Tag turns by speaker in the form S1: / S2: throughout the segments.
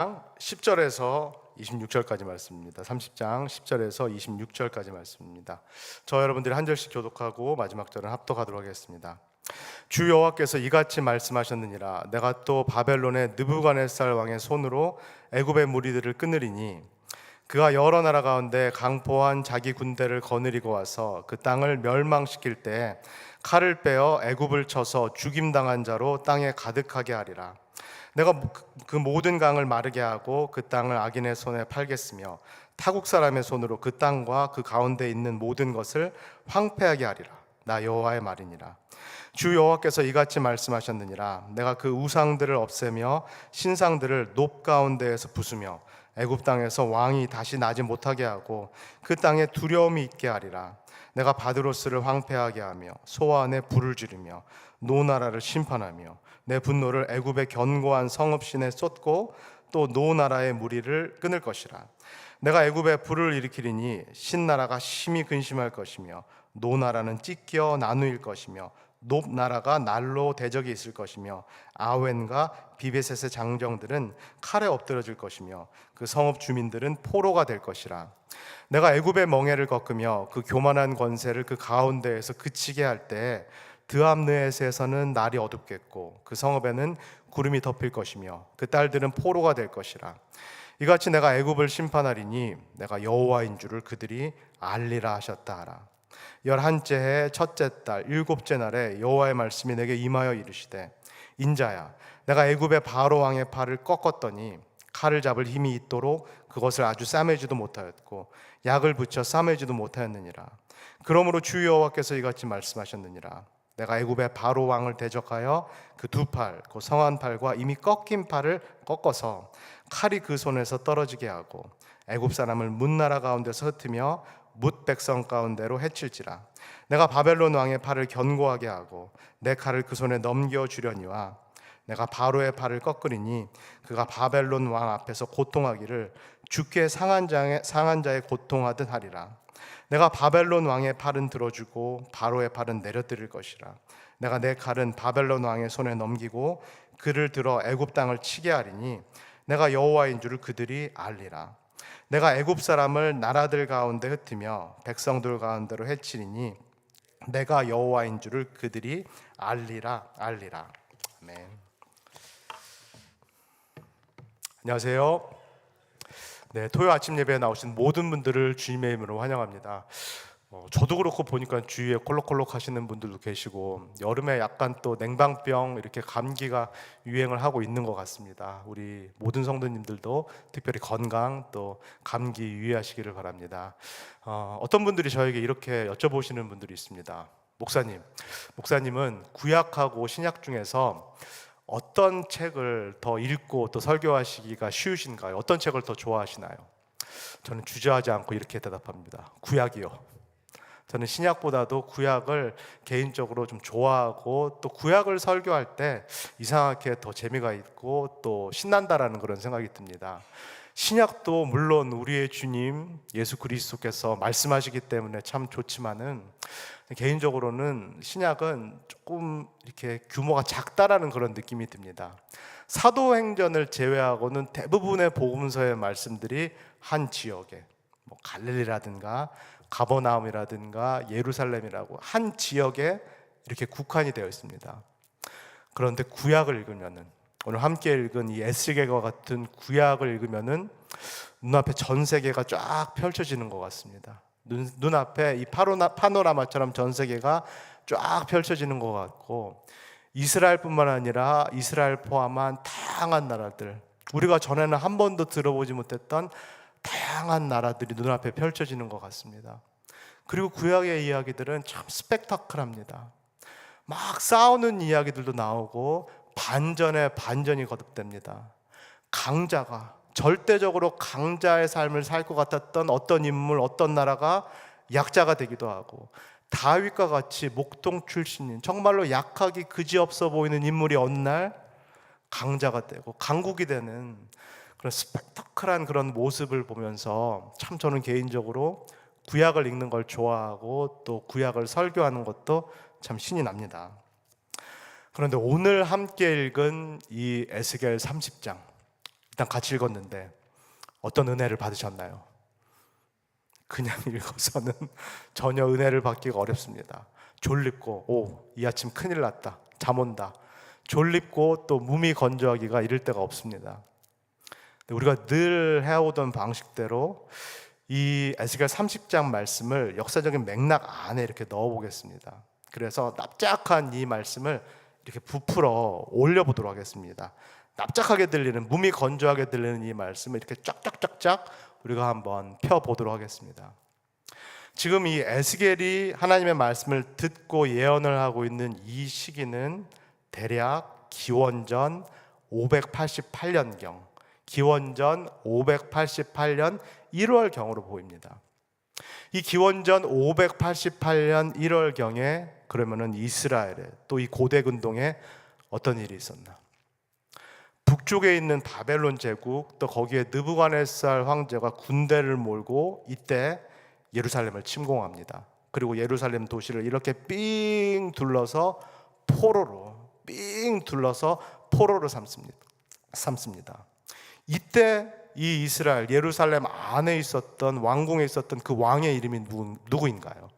S1: 10절에서 26절까지 말씀입니다. 30장 10절에서 26절까지 말씀입니다. 저 여러분들이 한 절씩 교독하고 마지막 절은 합독하도록 하겠습니다. 주 여호와께서 이같이 말씀하셨느니라. 내가 또 바벨론의 느부갓네살 왕의 손으로 애굽의 무리들을 끊으리니 그가 여러 나라 가운데 강포한 자기 군대를 거느리고 와서 그 땅을 멸망시킬 때 칼을 빼어 애굽을 쳐서 죽임당한 자로 땅에 가득하게 하리라. 내가 그 모든 강을 마르게 하고 그 땅을 악인의 손에 팔겠으며 타국 사람의 손으로 그 땅과 그 가운데 있는 모든 것을 황폐하게 하리라. 나 여호와의 말이니라. 주 여호와께서 이같이 말씀하셨느니라. 내가 그 우상들을 없애며 신상들을 높 가운데에서 부수며 애굽 땅에서 왕이 다시 나지 못하게 하고 그 땅에 두려움이 있게 하리라. 내가 바드로스를 황폐하게 하며 소아 안에 불을 지르며 노나라를 심판하며 내 분노를 애굽의 견고한 성읍신에 쏟고 또 노나라의 무리를 끊을 것이라. 내가 애굽에 불을 일으키리니 신나라가 심히 근심할 것이며 노나라는 찢겨 나누일 것이며 높나라가 날로 대적이 있을 것이며 아웬과 비베셋의 장정들은 칼에 엎드러질 것이며 그 성읍 주민들은 포로가 될 것이라. 내가 애굽의 멍에를 꺾으며 그 교만한 권세를 그 가운데에서 그치게 할 때 드압느에스에서는 날이 어둡겠고 그 성읍에는 구름이 덮일 것이며 그 딸들은 포로가 될 것이라. 이같이 내가 애굽을 심판하리니 내가 여호와인 줄을 그들이 알리라 하셨다 하라. 11째 해 첫째 달 7째 날에 여호와의 말씀이 내게 임하여 이르시되 인자야, 내가 애굽의 바로 왕의 팔을 꺾었더니 칼을 잡을 힘이 있도록 그것을 아주 싸매지도 못하였고 약을 붙여 싸매지도 못하였느니라. 그러므로 주 여호와께서 이같이 말씀하셨느니라. 내가 애굽의 바로 왕을 대적하여 그 두 팔, 그 성한 팔과 이미 꺾인 팔을 꺾어서 칼이 그 손에서 떨어지게 하고 애굽 사람을 뭇나라 가운데서 흩으며 뭇 백성 가운데로 해칠지라. 내가 바벨론 왕의 팔을 견고하게 하고 내 칼을 그 손에 넘겨주려니와 내가 바로의 팔을 꺾으리니 그가 바벨론 왕 앞에서 고통하기를 죽게 상한 자의 고통하듯 하리라. 내가 바벨론 왕의 팔은 들어주고 바로의 팔은 내려뜨릴 것이라. 내가 내 칼은 바벨론 왕의 손에 넘기고 그를 들어 애굽 땅을 치게 하리니 내가 여호와인 줄을 그들이 알리라. 내가 애굽 사람을 나라들 가운데 흩으며 백성들 가운데로 해치리니 내가 여호와인 줄을 그들이 알리라. 아멘. 안녕하세요. 네, 토요 아침 예배에 나오신 모든 분들을 주님의 이름으로 환영합니다. 저도 그렇고 보니까 주위에 콜록콜록 하시는 분들도 계시고 여름에 약간 또 냉방병 이렇게 감기가 유행을 하고 있는 것 같습니다. 우리 모든 성도님들도 특별히 건강 또 감기 유의하시기를 바랍니다. 어떤 분들이 저에게 이렇게 여쭤보시는 분들이 있습니다. 목사님은 구약하고 신약 중에서 어떤 책을 더 읽고 또 설교하시기가 쉬우신가요? 어떤 책을 더 좋아하시나요? 저는 주저하지 않고 이렇게 대답합니다. 구약이요. 저는 신약보다도 구약을 개인적으로 좀 좋아하고 또 구약을 설교할 때 이상하게 더 재미가 있고 또 신난다라는 그런 생각이 듭니다. 신약도 물론 우리의 주님 예수 그리스도께서 말씀하시기 때문에 참 좋지만은 개인적으로는 신약은 조금 이렇게 규모가 작다라는 그런 느낌이 듭니다. 사도행전을 제외하고는 대부분의 복음서의 말씀들이 한 지역에 갈릴리라든가 가버나움이라든가 예루살렘이라고 한 지역에 이렇게 국한이 되어 있습니다. 그런데 구약을 읽으면은 오늘 함께 읽은 이 에스겔과 같은 구약을 읽으면은 눈앞에 전 세계가 쫙 펼쳐지는 것 같습니다. 눈앞에 이 파노라마처럼 전 세계가 쫙 펼쳐지는 것 같고 이스라엘뿐만 아니라 이스라엘 포함한 다양한 나라들, 우리가 전에는 한 번도 들어보지 못했던 다양한 나라들이 눈앞에 펼쳐지는 것 같습니다. 그리고 구약의 이야기들은 참 스펙타클합니다. 막 싸우는 이야기들도 나오고 반전에 반전이 거듭됩니다. 강자가 절대적으로 강자의 삶을 살 것 같았던 어떤 인물, 어떤 나라가 약자가 되기도 하고 다윗과 같이 목동 출신인 정말로 약하기 그지없어 보이는 인물이 어느 날 강자가 되고 강국이 되는 그런 스펙타클한 그런 모습을 보면서 참 저는 개인적으로 구약을 읽는 걸 좋아하고 또 구약을 설교하는 것도 참 신이 납니다. 그런데 오늘 함께 읽은 이 에스겔 30장 일단 같이 읽었는데 어떤 은혜를 받으셨나요? 그냥 읽어서는 전혀 은혜를 받기가 어렵습니다. 졸립고 이 아침 큰일 났다, 잠 온다, 졸립고 또 몸이 건조하기가 이를 데가 없습니다. 우리가 늘 해오던 방식대로 이 에스겔 30장 말씀을 역사적인 맥락 안에 이렇게 넣어보겠습니다. 그래서 납작한 이 말씀을 이렇게 부풀어 올려보도록 하겠습니다. 납작하게 들리는, 몸이 건조하게 들리는 이 말씀을 이렇게 쫙쫙쫙쫙 우리가 한번 펴보도록 하겠습니다. 지금 이 에스겔이 하나님의 말씀을 듣고 예언을 하고 있는 이 시기는 대략 기원전 588년경, 기원전 588년 1월경으로 보입니다. 이 기원전 588년 1월경에 그러면은 이스라엘에, 또 이 고대 근동에 어떤 일이 있었나? 북쪽에 있는 바벨론 제국, 또 거기에 느부갓네살 황제가 군대를 몰고 이때 예루살렘을 침공합니다. 그리고 예루살렘 도시를 이렇게 삥 둘러서 포로로 삼습니다. 이때 이 이스라엘 예루살렘 안에 있었던 왕궁에 있었던 그 왕의 이름이 누구인가요?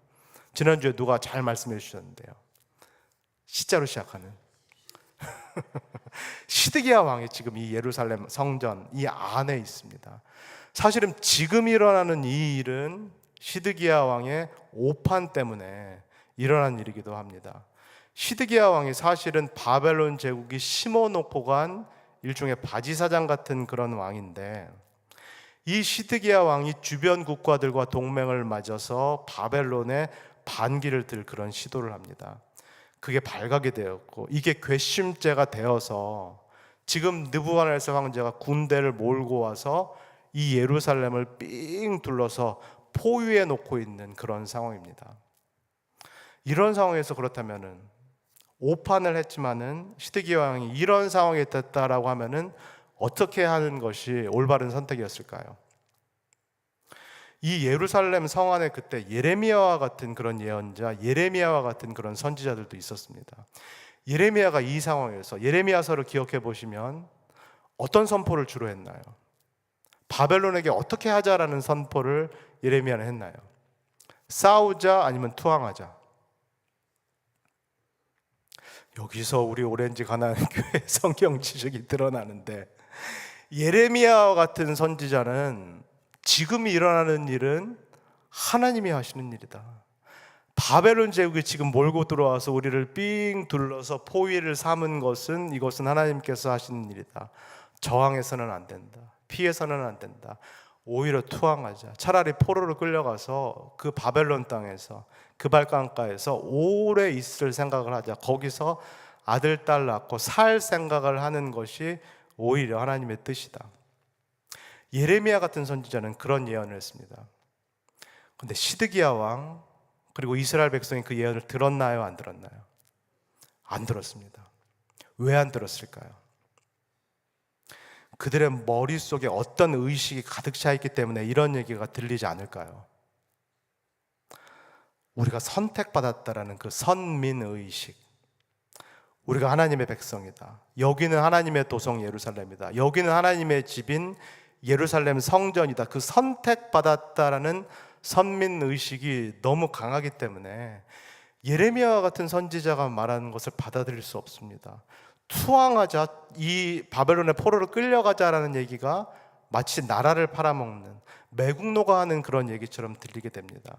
S1: 지난주에 누가 잘 말씀해 주셨는데요. 시자로 시작하는 시드기야 왕이 지금 이 예루살렘 성전 이 안에 있습니다. 사실은 지금 일어나는 이 일은 시드기야 왕의 오판 때문에 일어난 일이기도 합니다. 시드기야 왕이 사실은 바벨론 제국이 심어놓고 간 일종의 바지사장 같은 그런 왕인데, 이 시드기야 왕이 주변 국가들과 동맹을 맺어서 바벨론에 반기를 들 그런 시도를 합니다. 그게 발각이 되었고, 이게 괘씸죄가 되어서 지금 느부갓네살 황제가 군대를 몰고 와서 이 예루살렘을 삥 둘러서 포위해 놓고 있는 그런 상황입니다. 이런 상황에서 그렇다면은 오판을 했지만은 시드기야 왕이 이런 상황이 됐다라고 하면은 어떻게 하는 것이 올바른 선택이었을까요? 이 예루살렘 성 안에 그때 예레미야와 같은 그런 예언자, 예레미야와 같은 그런 선지자들도 있었습니다. 예레미야가 이 상황에서 예레미야서를 기억해 보시면 어떤 선포를 주로 했나요? 바벨론에게 어떻게 하자라는 선포를 예레미야는 했나요? 싸우자 아니면 투항하자? 여기서 우리 오렌지 가나안 교회 성경 지식이 드러나는데, 예레미야와 같은 선지자는 지금 일어나는 일은 하나님이 하시는 일이다. 바벨론 제국이 지금 몰고 들어와서 우리를 삥 둘러서 포위를 삼은 것은 이것은 하나님께서 하시는 일이다. 저항해서는 안 된다. 피해서는 안 된다. 오히려 투항하자. 차라리 포로로 끌려가서 그 바벨론 땅에서, 그 발강가에서 오래 있을 생각을 하자. 거기서 아들, 딸 낳고 살 생각을 하는 것이 오히려 하나님의 뜻이다. 예레미야 같은 선지자는 그런 예언을 했습니다. 그런데 시드기야 왕 그리고 이스라엘 백성이 그 예언을 들었나요? 안 들었나요? 안 들었습니다. 왜 안 들었을까요? 그들의 머릿속에 어떤 의식이 가득 차 있기 때문에 이런 얘기가 들리지 않을까요? 우리가 선택받았다라는 그 선민의식, 우리가 하나님의 백성이다, 여기는 하나님의 도성 예루살렘이다, 여기는 하나님의 집인 예루살렘 성전이다, 그 선택받았다라는 선민의식이 너무 강하기 때문에 예레미야와 같은 선지자가 말하는 것을 받아들일 수 없습니다. 투항하자, 이 바벨론의 포로로 끌려가자라는 얘기가 마치 나라를 팔아먹는, 매국노가 하는 그런 얘기처럼 들리게 됩니다.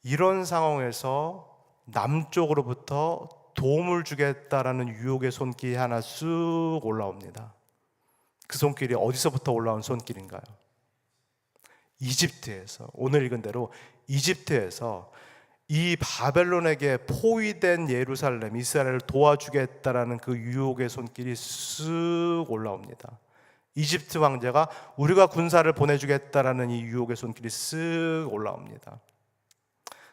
S1: 이런 상황에서 남쪽으로부터 도움을 주겠다라는 유혹의 손길이 하나 쑥 올라옵니다. 그 손길이 어디서부터 올라온 손길인가요? 이집트에서, 오늘 읽은 대로 이집트에서 이 바벨론에게 포위된 예루살렘, 이스라엘을 도와주겠다라는 그 유혹의 손길이 쓱 올라옵니다. 이집트 황제가 우리가 군사를 보내주겠다라는 이 유혹의 손길이 쓱 올라옵니다.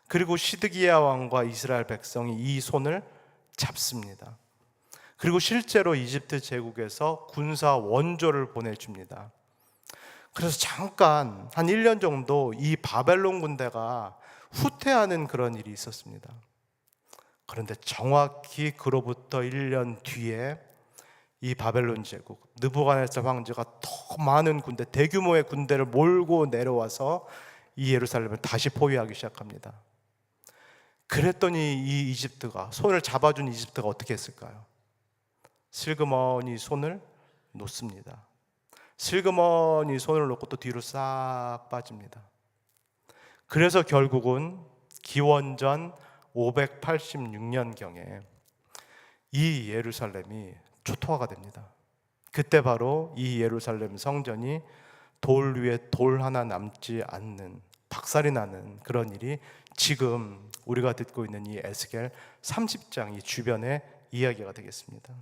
S1: 그리고 시드기야 왕과 이스라엘 백성이 이 손을 잡습니다. 그리고 실제로 이집트 제국에서 군사 원조를 보내줍니다. 그래서 잠깐 한 1년 정도 이 바벨론 군대가 후퇴하는 그런 일이 있었습니다. 그런데 정확히 그로부터 1년 뒤에 이 바벨론 제국, 느부갓네살 황제가 더 많은 군대, 대규모의 군대를 몰고 내려와서 이 예루살렘을 다시 포위하기 시작합니다. 그랬더니 이 이집트가, 손을 잡아준 이집트가 어떻게 했을까요? 슬그머니 손을 놓습니다. 슬그머니 손을 놓고 또 뒤로 싹 빠집니다. 그래서 결국은 기원전 586년경에 이 예루살렘이 초토화가 됩니다. 그때 바로 이 예루살렘 성전이 돌 위에 돌 하나 남지 않는, 박살이 나는 그런 일이 지금 우리가 듣고 있는 이 에스겔 30장 이 주변의 이야기가 되겠습니다.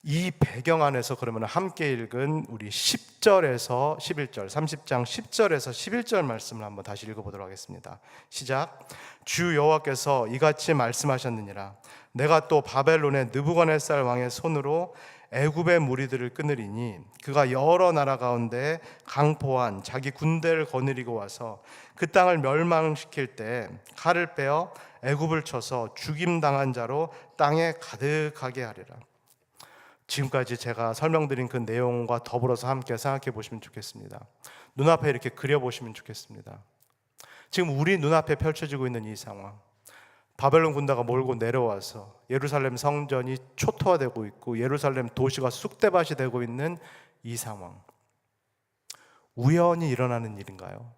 S1: 이 배경 안에서 그러면 함께 읽은 우리 10절에서 11절, 30장 10절에서 11절 말씀을 한번 다시 읽어보도록 하겠습니다. 시작. 주 여호와께서 이같이 말씀하셨느니라. 내가 또 바벨론의 느부갓네살 왕의 손으로 애굽의 무리들을 끊으리니 그가 여러 나라 가운데 강포한 자기 군대를 거느리고 와서 그 땅을 멸망시킬 때 칼을 빼어 애굽을 쳐서 죽임당한 자로 땅에 가득하게 하리라. 지금까지 제가 설명드린 그 내용과 더불어서 함께 생각해 보시면 좋겠습니다. 눈앞에 이렇게 그려보시면 좋겠습니다. 지금 우리 눈앞에 펼쳐지고 있는 이 상황, 바벨론 군대가 몰고 내려와서 예루살렘 성전이 초토화되고 있고 예루살렘 도시가 쑥대밭이 되고 있는 이 상황, 우연히 일어나는 일인가요?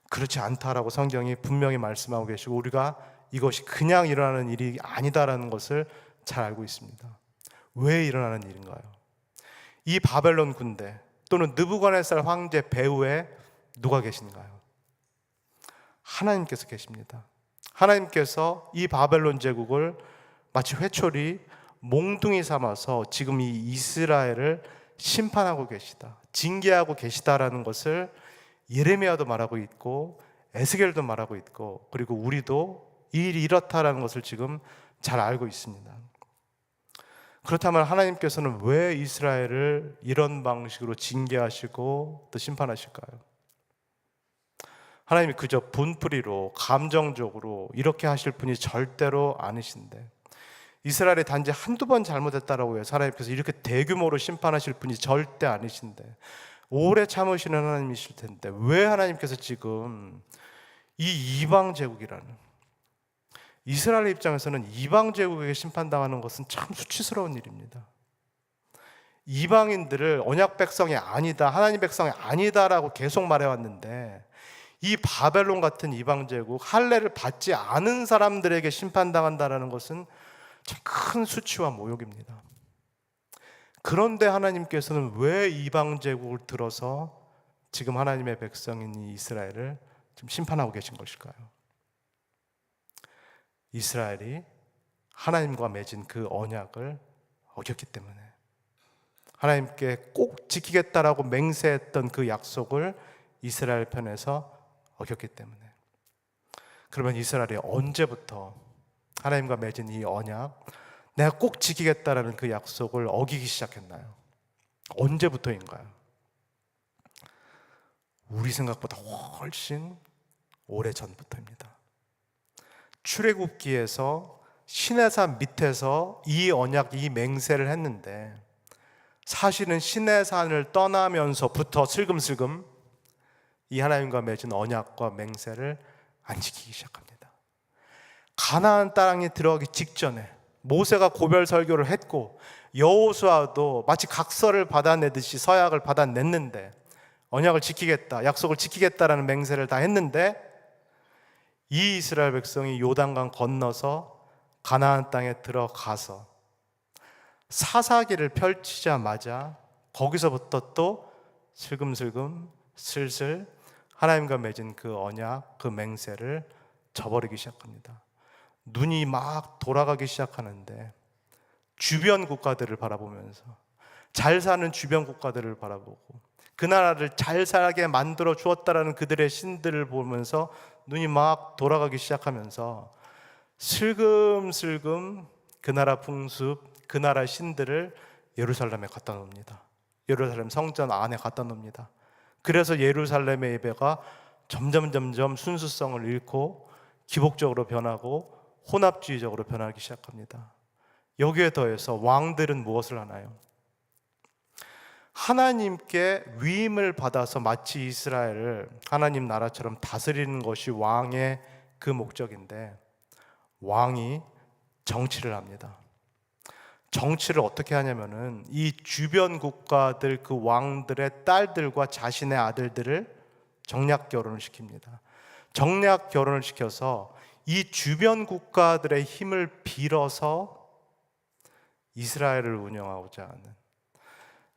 S1: 그렇지 않다라고 성경이 분명히 말씀하고 계시고 우리가 이것이 그냥 일어나는 일이 아니다라는 것을 잘 알고 있습니다. 왜 일어나는 일인가요? 이 바벨론 군대 또는 느부갓네살 황제 배후에 누가 계신가요? 하나님께서 계십니다. 하나님께서 이 바벨론 제국을 마치 회초리 몽둥이 삼아서 지금 이 이스라엘을 심판하고 계시다, 징계하고 계시다라는 것을 예레미야도 말하고 있고 에스겔도 말하고 있고 그리고 우리도 이 일이 이렇다라는 것을 지금 잘 알고 있습니다. 그렇다면 하나님께서는 왜 이스라엘을 이런 방식으로 징계하시고 또 심판하실까요? 하나님이 그저 분풀이로 감정적으로 이렇게 하실 분이 절대로 아니신데, 이스라엘이 단지 한두 번 잘못했다라고 해서 하나님께서 이렇게 대규모로 심판하실 분이 절대 아니신데, 오래 참으시는 하나님이실 텐데 왜 하나님께서 지금 이 이방 제국이라는, 이스라엘 입장에서는 이방 제국에게 심판당하는 것은 참 수치스러운 일입니다. 이방인들을 언약 백성이 아니다, 하나님 백성이 아니다라고 계속 말해왔는데 이 바벨론 같은 이방 제국, 할례를 받지 않은 사람들에게 심판당한다라는 것은 참 큰 수치와 모욕입니다. 그런데 하나님께서는 왜 이방 제국을 들어서 지금 하나님의 백성인 이 이스라엘을 지금 심판하고 계신 것일까요? 이스라엘이 하나님과 맺은 그 언약을 어겼기 때문에, 하나님께 꼭 지키겠다라고 맹세했던 그 약속을 이스라엘 편에서 어겼기 때문에. 그러면 이스라엘이 언제부터 하나님과 맺은 이 언약, 내가 꼭 지키겠다라는 그 약속을 어기기 시작했나요? 언제부터인가요? 우리 생각보다 훨씬 오래전부터입니다. 출애굽기에서 시내산 밑에서 이 언약, 이 맹세를 했는데 사실은 시내산을 떠나면서부터 슬금슬금 이 하나님과 맺은 언약과 맹세를 안 지키기 시작합니다. 가나안 땅에 들어가기 직전에 모세가 고별 설교를 했고 여호수아도 마치 각서를 받아내듯이 서약을 받아냈는데, 언약을 지키겠다, 약속을 지키겠다라는 맹세를 다 했는데, 이 이스라엘 백성이 요단강 건너서 가나안 땅에 들어가서 사사기를 펼치자마자 거기서부터 또 슬금슬금 슬슬 하나님과 맺은 그 언약, 그 맹세를 저버리기 시작합니다. 눈이 막 돌아가기 시작하는데 주변 국가들을 바라보면서, 잘 사는 주변 국가들을 바라보고 그 나라를 잘 살게 만들어 주었다라는 그들의 신들을 보면서 눈이 막 돌아가기 시작하면서 슬금슬금 그 나라 풍습, 그 나라 신들을 예루살렘에 갖다 놓습니다. 예루살렘 성전 안에 갖다 놓습니다. 그래서 예루살렘의 예배가 점점 순수성을 잃고 기복적으로 변하고 혼합주의적으로 변하기 시작합니다. 여기에 더해서 왕들은 무엇을 하나요? 하나님께 위임을 받아서 마치 이스라엘을 하나님 나라처럼 다스리는 것이 왕의 그 목적인데, 왕이 정치를 합니다. 정치를 어떻게 하냐면은 이 주변 국가들 그 왕들의 딸들과 자신의 아들들을 정략 결혼을 시킵니다. 정략 결혼을 시켜서 이 주변 국가들의 힘을 빌어서 이스라엘을 운영하고자 하는,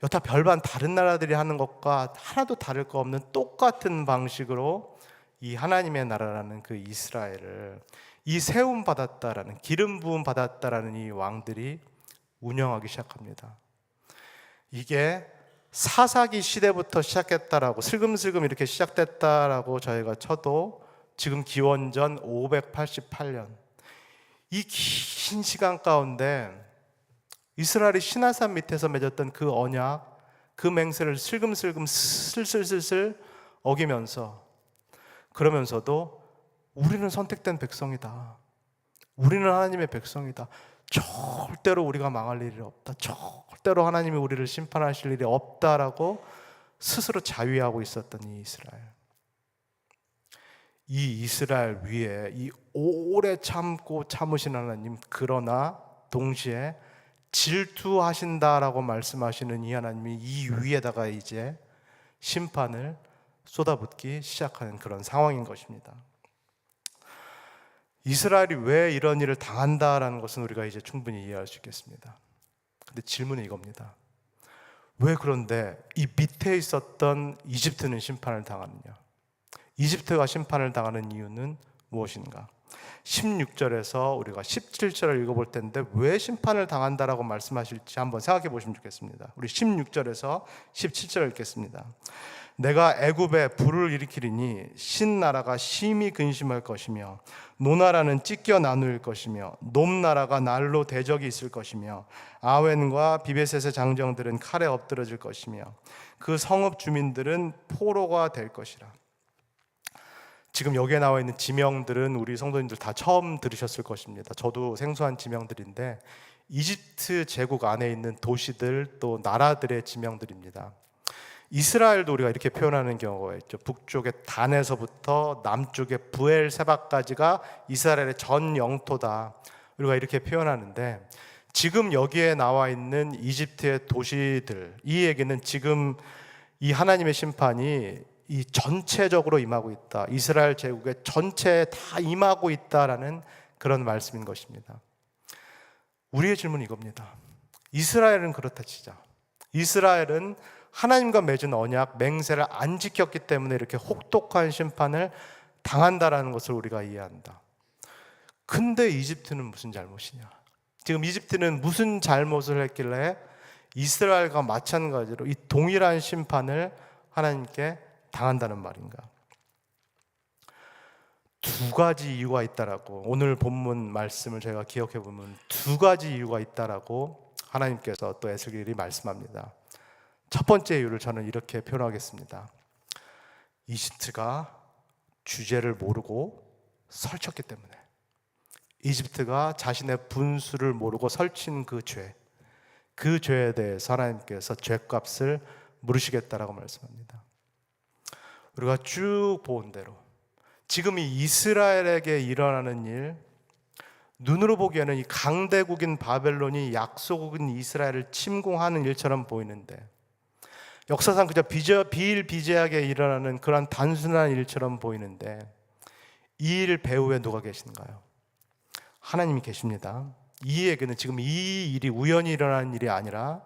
S1: 여타 별반 다른 나라들이 하는 것과 하나도 다를 거 없는 똑같은 방식으로 이 하나님의 나라라는 그 이스라엘을, 이 세움 받았다라는, 기름 부음 받았다라는 이 왕들이 운영하기 시작합니다. 이게 사사기 시대부터 시작했다라고, 슬금슬금 이렇게 시작됐다라고 저희가 쳐도 지금 기원전 588년, 이 긴 시간 가운데 이스라엘이 시나산 밑에서 맺었던 그 언약, 그 맹세를 슬금슬금 슬슬슬슬 어기면서, 그러면서도 우리는 선택된 백성이다, 우리는 하나님의 백성이다, 절대로 우리가 망할 일이 없다, 절대로 하나님이 우리를 심판하실 일이 없다라고 스스로 자위하고 있었던 이 이스라엘, 이 이스라엘 위에 이 오래 참고 참으신 하나님, 그러나 동시에 질투하신다라고 말씀하시는 이 하나님이 이 위에다가 이제 심판을 쏟아붓기 시작하는 그런 상황인 것입니다. 이스라엘이 왜 이런 일을 당한다라는 것은 우리가 이제 충분히 이해할 수 있겠습니다. 근데 질문은 이겁니다. 왜 그런데 이 밑에 있었던 이집트는 심판을 당하느냐? 이집트가 심판을 당하는 이유는 무엇인가? 16절에서 우리가 17절을 읽어볼 텐데 왜 심판을 당한다라고 말씀하실지 한번 생각해 보시면 좋겠습니다. 우리 16절에서 17절을 읽겠습니다. 내가 애굽에 불을 일으키리니 신나라가 심히 근심할 것이며 노나라는 찢겨 나누일 것이며 놈나라가 날로 대적이 있을 것이며 아웬과 비베셋의 장정들은 칼에 엎드러질 것이며 그 성읍 주민들은 포로가 될 것이라. 지금 여기에 나와 있는 지명들은 우리 성도님들 다 처음 들으셨을 것입니다. 저도 생소한 지명들인데 이집트 제국 안에 있는 도시들 또 나라들의 지명들입니다. 이스라엘도 우리가 이렇게 표현하는 경우가 있죠. 북쪽의 단에서부터 남쪽의 부엘세바까지가 이스라엘의 전 영토다, 우리가 이렇게 표현하는데, 지금 여기에 나와 있는 이집트의 도시들, 이 얘기는 지금 이 하나님의 심판이 이 전체적으로 임하고 있다, 이스라엘 제국의 전체에 다 임하고 있다라는 그런 말씀인 것입니다. 우리의 질문은 이겁니다. 이스라엘은 그렇다 치자, 이스라엘은 하나님과 맺은 언약, 맹세를 안 지켰기 때문에 이렇게 혹독한 심판을 당한다라는 것을 우리가 이해한다. 근데 이집트는 무슨 잘못이냐? 지금 이집트는 무슨 잘못을 했길래 이스라엘과 마찬가지로 이 동일한 심판을 하나님께 당한다는 말인가? 두 가지 이유가 있다라고, 오늘 본문 말씀을 제가 기억해 보면 두 가지 이유가 있다라고 하나님께서 또 에스겔이 말씀합니다. 첫 번째 이유를 저는 이렇게 표현하겠습니다. 이집트가 주제를 모르고 설쳤기 때문에, 이집트가 자신의 분수를 모르고 설친 그 죄, 그 죄에 대해서 하나님께서 죄값을 물으시겠다라고 말씀합니다. 우리가 쭉 본 대로 지금 이 이스라엘에게 일어나는 일, 눈으로 보기에는 이 강대국인 바벨론이 약소국인 이스라엘을 침공하는 일처럼 보이는데, 역사상 그저 비일비재하게 일어나는 그런 단순한 일처럼 보이는데, 이 일 배후에 누가 계신가요? 하나님이 계십니다. 이 얘기는 지금 이 일이 우연히 일어나는 일이 아니라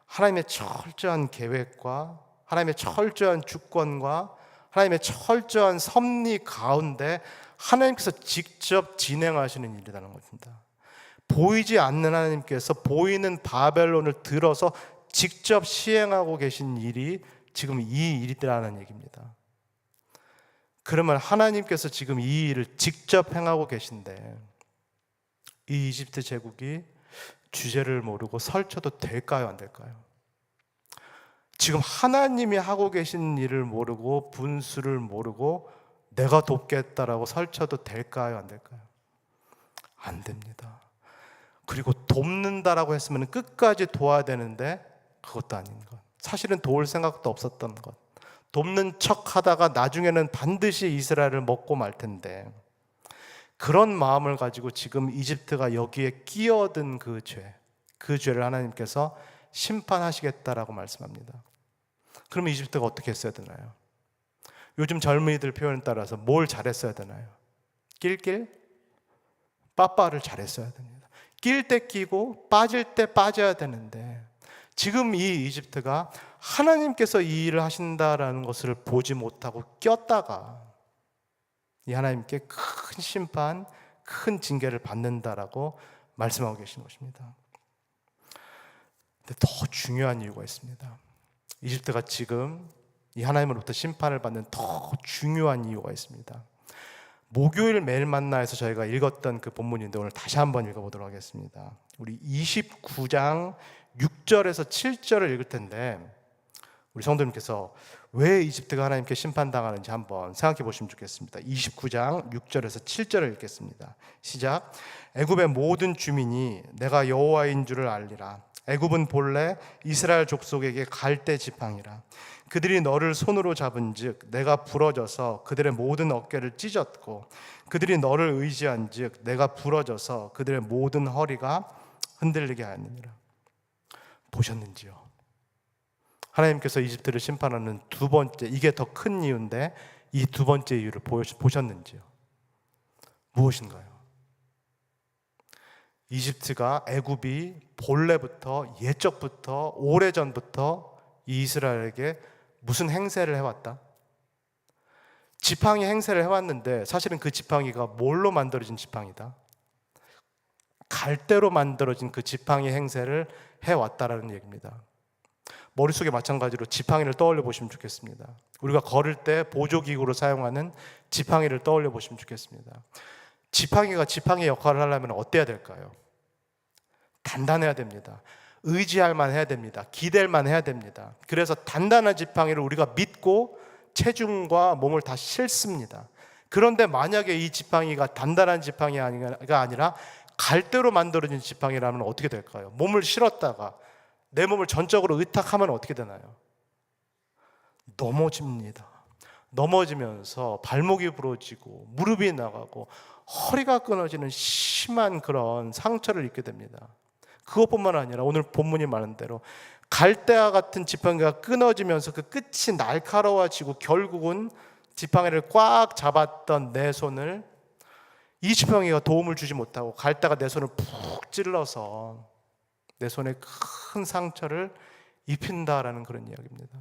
S1: 하나님의 철저한 계획과 하나님의 철저한 주권과 하나님의 철저한 섭리 가운데 하나님께서 직접 진행하시는 일이라는 것입니다. 보이지 않는 하나님께서 보이는 바벨론을 들어서 직접 시행하고 계신 일이 지금 이 일이라는 얘기입니다. 그러면 하나님께서 지금 이 일을 직접 행하고 계신데, 이 이집트 제국이 주제를 모르고 설쳐도 될까요, 안 될까요? 지금 하나님이 하고 계신 일을 모르고 분수를 모르고 내가 돕겠다라고 설쳐도 될까요, 안 될까요? 안 됩니다. 그리고 돕는다라고 했으면 끝까지 도와야 되는데 그것도 아닌 것. 사실은 도울 생각도 없었던 것. 돕는 척 하다가 나중에는 반드시 이스라엘을 먹고 말 텐데, 그런 마음을 가지고 지금 이집트가 여기에 끼어든 그 죄를 하나님께서 심판하시겠다라고 말씀합니다. 그러면 이집트가 어떻게 했어야 되나요? 요즘 젊은이들 표현에 따라서 뭘 잘했어야 되나요? 낄낄? 빠빠를 잘했어야 됩니다. 낄 때 끼고 빠질 때 빠져야 되는데, 지금 이 이집트가 하나님께서 이 일을 하신다라는 것을 보지 못하고 꼈다가 이 하나님께 큰 심판, 큰 징계를 받는다라고 말씀하고 계신 것입니다. 근데 더 중요한 이유가 있습니다. 이집트가 지금 이 하나님으로부터 심판을 받는 더 중요한 이유가 있습니다. 목요일 매일 만나에서 저희가 읽었던 그 본문인데 오늘 다시 한번 읽어보도록 하겠습니다. 우리 29장 6절에서 7절을 읽을 텐데, 우리 성도님께서 왜 이집트가 하나님께 심판당하는지 한번 생각해 보시면 좋겠습니다. 29장 6절에서 7절을 읽겠습니다. 시작. 애굽의 모든 주민이 내가 여호와인 줄을 알리라. 애굽은 본래 이스라엘 족속에게 갈대 지팡이라. 그들이 너를 손으로 잡은즉 내가 부러져서 그들의 모든 어깨를 찢었고, 그들이 너를 의지한즉 내가 부러져서 그들의 모든 허리가 흔들리게 하느니라. 보셨는지요? 하나님께서 이집트를 심판하는 두 번째, 이게 더 큰 이유인데 이 두 번째 이유를 보셨는지요? 무엇인가요? 이집트가, 애굽이 본래부터, 예적부터, 오래전부터 이 이스라엘에게 무슨 행세를 해왔다? 지팡이 행세를 해왔는데 사실은 그 지팡이가 뭘로 만들어진 지팡이다? 갈대로 만들어진 그 지팡이 행세를 해왔다라는 얘기입니다. 머릿속에 마찬가지로 지팡이를 떠올려 보시면 좋겠습니다. 우리가 걸을 때 보조기구로 사용하는 지팡이를 떠올려 보시면 좋겠습니다. 지팡이가 지팡이 역할을 하려면 어때야 될까요? 단단해야 됩니다. 의지할 만 해야 됩니다. 기댈 만 해야 됩니다. 그래서 단단한 지팡이를 우리가 믿고 체중과 몸을 다 싣습니다. 그런데 만약에 이 지팡이가 단단한 지팡이가 아니라 갈대로 만들어진 지팡이라면 어떻게 될까요? 몸을 실었다가 내 몸을 전적으로 의탁하면 어떻게 되나요? 넘어집니다. 넘어지면서 발목이 부러지고 무릎이 나가고 허리가 끊어지는 심한 그런 상처를 입게 됩니다. 그것뿐만 아니라 오늘 본문이 말한 대로 갈대와 같은 지팡이가 끊어지면서 그 끝이 날카로워지고 결국은 지팡이를 꽉 잡았던 내 손을 이 지팡이가 도움을 주지 못하고 갈대가 내 손을 푹 찔러서 내 손에 큰 상처를 입힌다라는 그런 이야기입니다.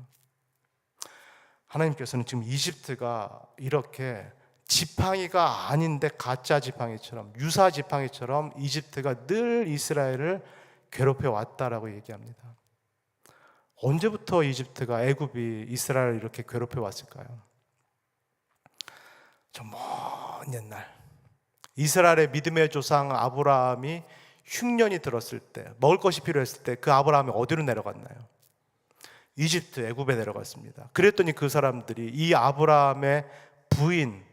S1: 하나님께서는 지금 이집트가 이렇게 지팡이가 아닌데 가짜 지팡이처럼, 유사 지팡이처럼 이집트가 늘 이스라엘을 괴롭혀 왔다라고 얘기합니다. 언제부터 이집트가, 애굽이 이스라엘을 이렇게 괴롭혀 왔을까요? 저 먼 옛날 이스라엘의 믿음의 조상 아브라함이 흉년이 들었을 때, 먹을 것이 필요했을 때 그 아브라함이 어디로 내려갔나요? 이집트, 애굽에 내려갔습니다. 그랬더니 그 사람들이 이 아브라함의 부인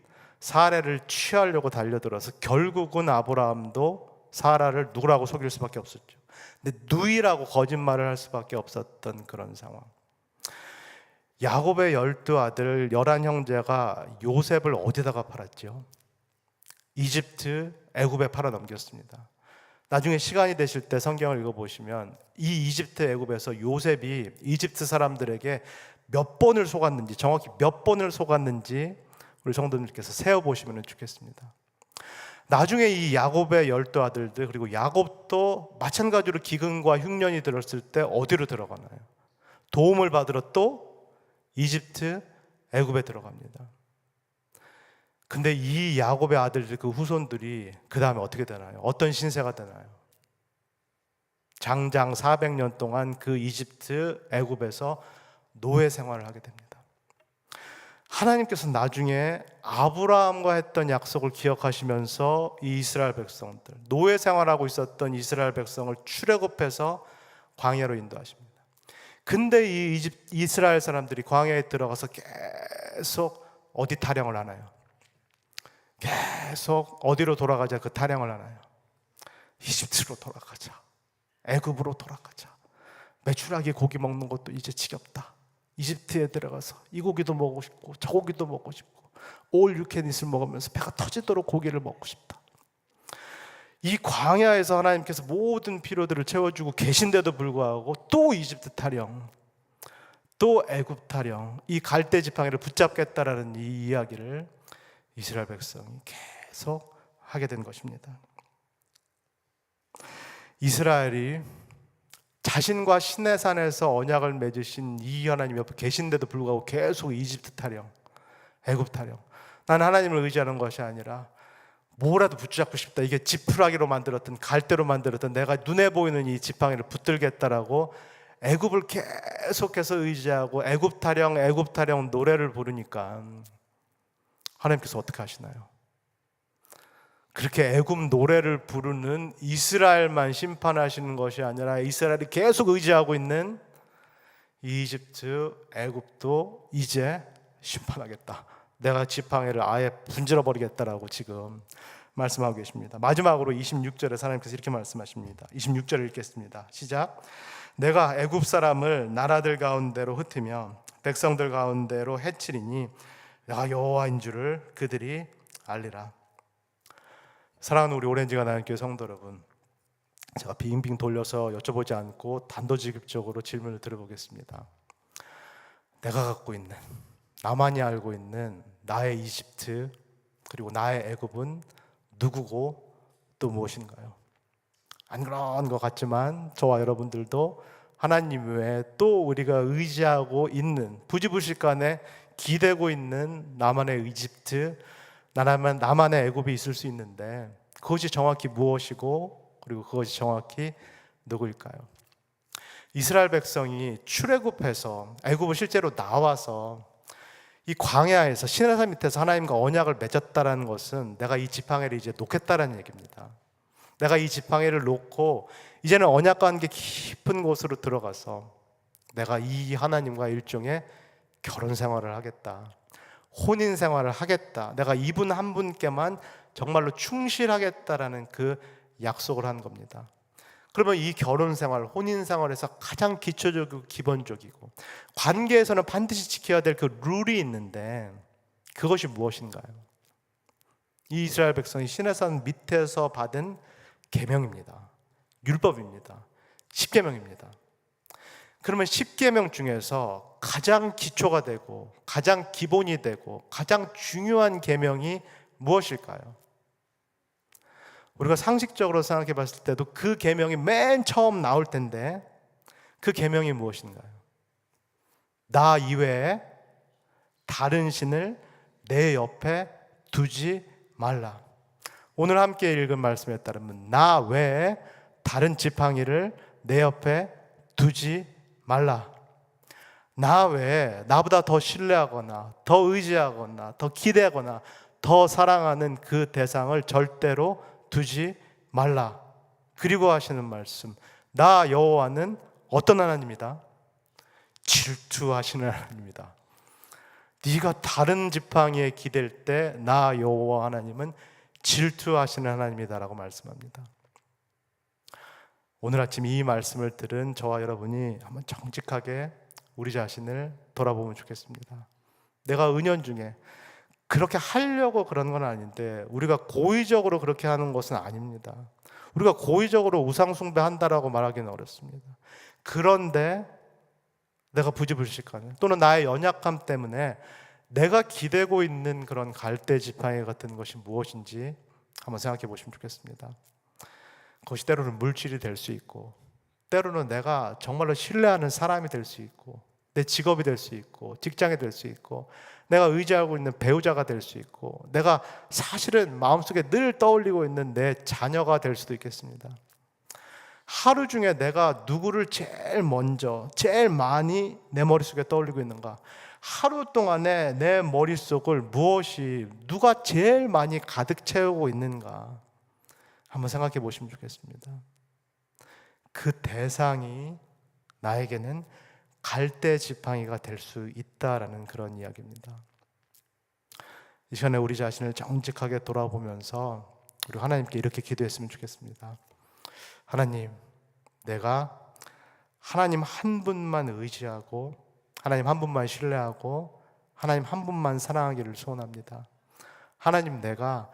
S1: 사라를 취하려고 달려들어서 결국은 아브라함도 사라를 누구라고 속일 수밖에 없었죠. 근데 누이라고 거짓말을 할 수밖에 없었던 그런 상황. 야곱의 12아들 11형제가 요셉을 어디다가 팔았죠? 이집트, 애굽에 팔아 넘겼습니다. 나중에 시간이 되실 때 성경을 읽어보시면 이 이집트, 애굽에서 요셉이 이집트 사람들에게 몇 번을 속았는지, 정확히 몇 번을 속았는지 우리 성도님께서 세어보시면 좋겠습니다. 나중에 이 야곱의 12아들들, 그리고 야곱도 마찬가지로 기근과 흉년이 들었을 때 어디로 들어가나요? 도움을 받으러 또 이집트, 애굽에 들어갑니다. 근데 이 야곱의 아들들, 그 후손들이 그 다음에 어떻게 되나요? 어떤 신세가 되나요? 장장 400년 동안 그 이집트, 애굽에서 노예 생활을 하게 됩니다. 하나님께서 나중에 아브라함과 했던 약속을 기억하시면서 이 이스라엘 백성들, 노예 생활하고 있었던 이스라엘 백성을 출애굽해서 광야로 인도하십니다. 근데 이 이스라엘 사람들이 광야에 들어가서 계속 어디 타령을 하나요? 계속 어디로 돌아가자 그 타령을 하나요? 이집트로 돌아가자. 애굽으로 돌아가자. 메추라기 고기 먹는 것도 이제 지겹다. 이집트에 들어가서 이 고기도 먹고 싶고 저 고기도 먹고 싶고 올 유캐닛을 먹으면서 배가 터지도록 고기를 먹고 싶다. 이 광야에서 하나님께서 모든 필요들을 채워주고 계신데도 불구하고 또 이집트 타령, 또 애굽 타령, 이 갈대 지팡이를 붙잡겠다라는 이 이야기를 이스라엘 백성이 계속 하게 된 것입니다. 이스라엘이 자신과 시내산에서 언약을 맺으신 이 하나님 옆에 계신데도 불구하고 계속 이집트 타령, 애굽 타령. 난 하나님을 의지하는 것이 아니라 뭐라도 붙잡고 싶다. 이게 지푸라기로 만들었던, 갈대로 만들었던 내가 눈에 보이는 이 지팡이를 붙들겠다라고 애굽을 계속해서 의지하고 애굽 타령 노래를 부르니까 하나님께서 어떻게 하시나요? 그렇게 애굽 노래를 부르는 이스라엘만 심판하시는 것이 아니라 이스라엘이 계속 의지하고 있는 이집트, 애굽도 이제 심판하겠다. 내가 지팡이를 아예 분질러 버리겠다라고 지금 말씀하고 계십니다. 마지막으로 26절에 하나님께서 이렇게 말씀하십니다. 26절을 읽겠습니다. 시작. 내가 애굽 사람을 나라들 가운데로 흩으며 백성들 가운데로 해치리니 내가 여호와인 줄을 그들이 알리라. 사랑하는 우리 오렌지가 나는 교회 성도 여러분, 제가 빙빙 돌려서 여쭤보지 않고 단도직입적으로 질문을 드려보겠습니다. 내가 갖고 있는, 나만이 알고 있는 나의 이집트 그리고 나의 애굽은 누구고 또 무엇인가요? 안 그런 것 같지만 저와 여러분들도 하나님 외에 또 우리가 의지하고 있는, 부지불식간에 기대고 있는 나만의 이집트, 나만의 애굽이 있을 수 있는데 그것이 정확히 무엇이고 그리고 그것이 정확히 누구일까요? 이스라엘 백성이 출애굽해서 애굽을 실제로 나와서 이 광야에서 시내산 밑에서 하나님과 언약을 맺었다라는 것은 내가 이 지팡이를 이제 놓겠다라는 얘기입니다. 내가 이 지팡이를 놓고 이제는 언약 관계 깊은 곳으로 들어가서 내가 이 하나님과 일종의 결혼 생활을 하겠다, 혼인 생활을 하겠다, 내가 이분 한 분께만 정말로 충실하겠다라는 그 약속을 한 겁니다. 그러면 이 결혼 생활, 혼인 생활에서 가장 기초적이고 기본적이고 관계에서는 반드시 지켜야 될 그 룰이 있는데 그것이 무엇인가요? 이 이스라엘 백성이 시내산 밑에서 받은 계명입니다. 율법입니다. 10계명입니다. 그러면 10계명 중에서 가장 기초가 되고 가장 기본이 되고 가장 중요한 계명이 무엇일까요? 우리가 상식적으로 생각해 봤을 때도 그 계명이 맨 처음 나올 텐데 그 계명이 무엇인가요? 나 이외에 다른 신을 내 옆에 두지 말라. 오늘 함께 읽은 말씀에 따르면 나 외에 다른 지팡이를 내 옆에 두지 말라. 나 외에 나보다 더 신뢰하거나 더 의지하거나 더 기대하거나 더 사랑하는 그 대상을 절대로 두지 말라. 그리고 하시는 말씀, 나 여호와는 어떤 하나님이다? 질투하시는 하나님이다. 네가 다른 지팡이에 기댈 때 나 여호와 하나님은 질투하시는 하나님이다라고 말씀합니다. 오늘 아침 이 말씀을 들은 저와 여러분이 한번 정직하게 우리 자신을 돌아보면 좋겠습니다. 내가 은연중에 그렇게 하려고 그런 건 아닌데 우리가 고의적으로 그렇게 하는 것은 아닙니다. 우리가 고의적으로 우상숭배한다라고 말하기는 어렵습니다. 그런데 내가 부지불식하는 또는 나의 연약함 때문에 내가 기대고 있는 그런 갈대 지팡이 같은 것이 무엇인지 한번 생각해 보시면 좋겠습니다. 그것이 때로는 물질이 될 수 있고 때로는 내가 정말로 신뢰하는 사람이 될 수 있고 내 직업이 될 수 있고 직장이 될 수 있고 내가 의지하고 있는 배우자가 될 수 있고 내가 사실은 마음속에 늘 떠올리고 있는 내 자녀가 될 수도 있겠습니다. 하루 중에 내가 누구를 제일 먼저 제일 많이 내 머릿속에 떠올리고 있는가? 하루 동안에 내 머릿속을 무엇이 누가 제일 많이 가득 채우고 있는가? 한번 생각해 보시면 좋겠습니다. 그 대상이 나에게는 갈대 지팡이가 될 수 있다라는 그런 이야기입니다. 이 시간에 우리 자신을 정직하게 돌아보면서 우리 하나님께 이렇게 기도했으면 좋겠습니다. 하나님, 내가 하나님 한 분만 의지하고 하나님 한 분만 신뢰하고 하나님 한 분만 사랑하기를 소원합니다. 하나님, 내가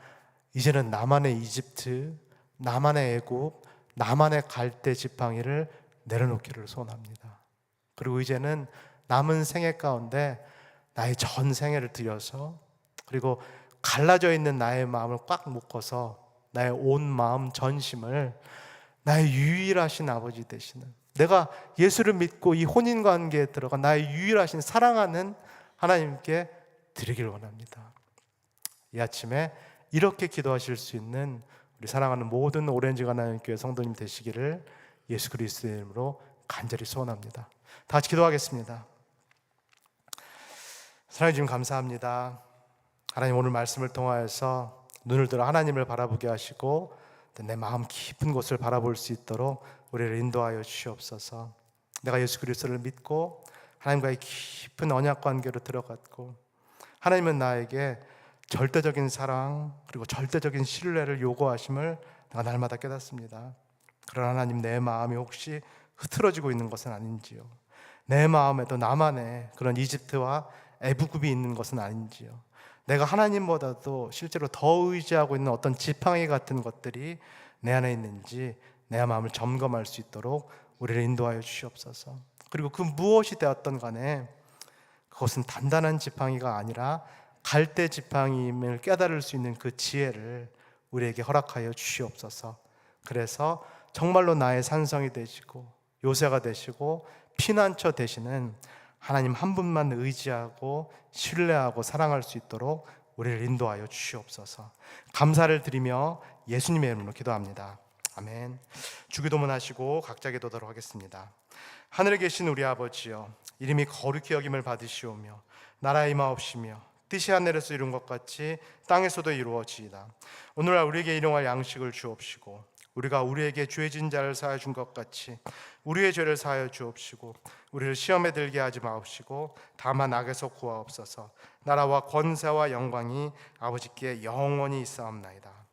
S1: 이제는 나만의 이집트, 나만의 애굽, 나만의 갈대 지팡이를 내려놓기를 소원합니다. 그리고 이제는 남은 생애 가운데 나의 전 생애를 들여서, 그리고 갈라져 있는 나의 마음을 꽉 묶어서 나의 온 마음 전심을 나의 유일하신 아버지 되시는, 내가 예수를 믿고 이 혼인관계에 들어가 나의 유일하신 사랑하는 하나님께 드리길 원합니다. 이 아침에 이렇게 기도하실 수 있는 우리 사랑하는 모든 오렌지 가나안교회 성도님 되시기를 예수 그리스도의 이름으로 간절히 소원합니다. 다 같이 기도하겠습니다. 사랑해 주님 감사합니다. 하나님, 오늘 말씀을 통하여서 눈을 들어 하나님을 바라보게 하시고 내 마음 깊은 곳을 바라볼 수 있도록 우리를 인도하여 주시옵소서. 내가 예수 그리스도를 믿고 하나님과의 깊은 언약 관계로 들어갔고 하나님은 나에게 절대적인 사랑 그리고 절대적인 신뢰를 요구하심을 내가 날마다 깨닫습니다. 그러나 하나님, 내 마음이 혹시 흐트러지고 있는 것은 아닌지요? 내 마음에도 나만의 그런 이집트와 애굽이 있는 것은 아닌지요? 내가 하나님보다도 실제로 더 의지하고 있는 어떤 지팡이 같은 것들이 내 안에 있는지 내 마음을 점검할 수 있도록 우리를 인도하여 주시옵소서. 그리고 그 무엇이 되었던 간에 그것은 단단한 지팡이가 아니라 갈대 지팡이임을 깨달을 수 있는 그 지혜를 우리에게 허락하여 주시옵소서. 그래서 정말로 나의 산성이 되시고 요새가 되시고 피난처 되시는 하나님 한 분만 의지하고 신뢰하고 사랑할 수 있도록 우리를 인도하여 주시옵소서. 감사를 드리며 예수님의 이름으로 기도합니다. 아멘. 주기도문 하시고 각자 기도하도록 하겠습니다. 하늘에 계신 우리 아버지여, 이름이 거룩히 여김을 받으시오며 나라의 임하옵시며 뜻이 하늘에서 이룬 것 같이 땅에서도 이루어지이다. 오늘날 우리에게 일용할 양식을 주옵시고 우리가 우리에게 죄진 자를 사하여 준 것 같이 우리의 죄를 사하여 주옵시고 우리를 시험에 들게 하지 마옵시고 다만 악에서 구하옵소서. 나라와 권세와 영광이 아버지께 영원히 있사옵나이다.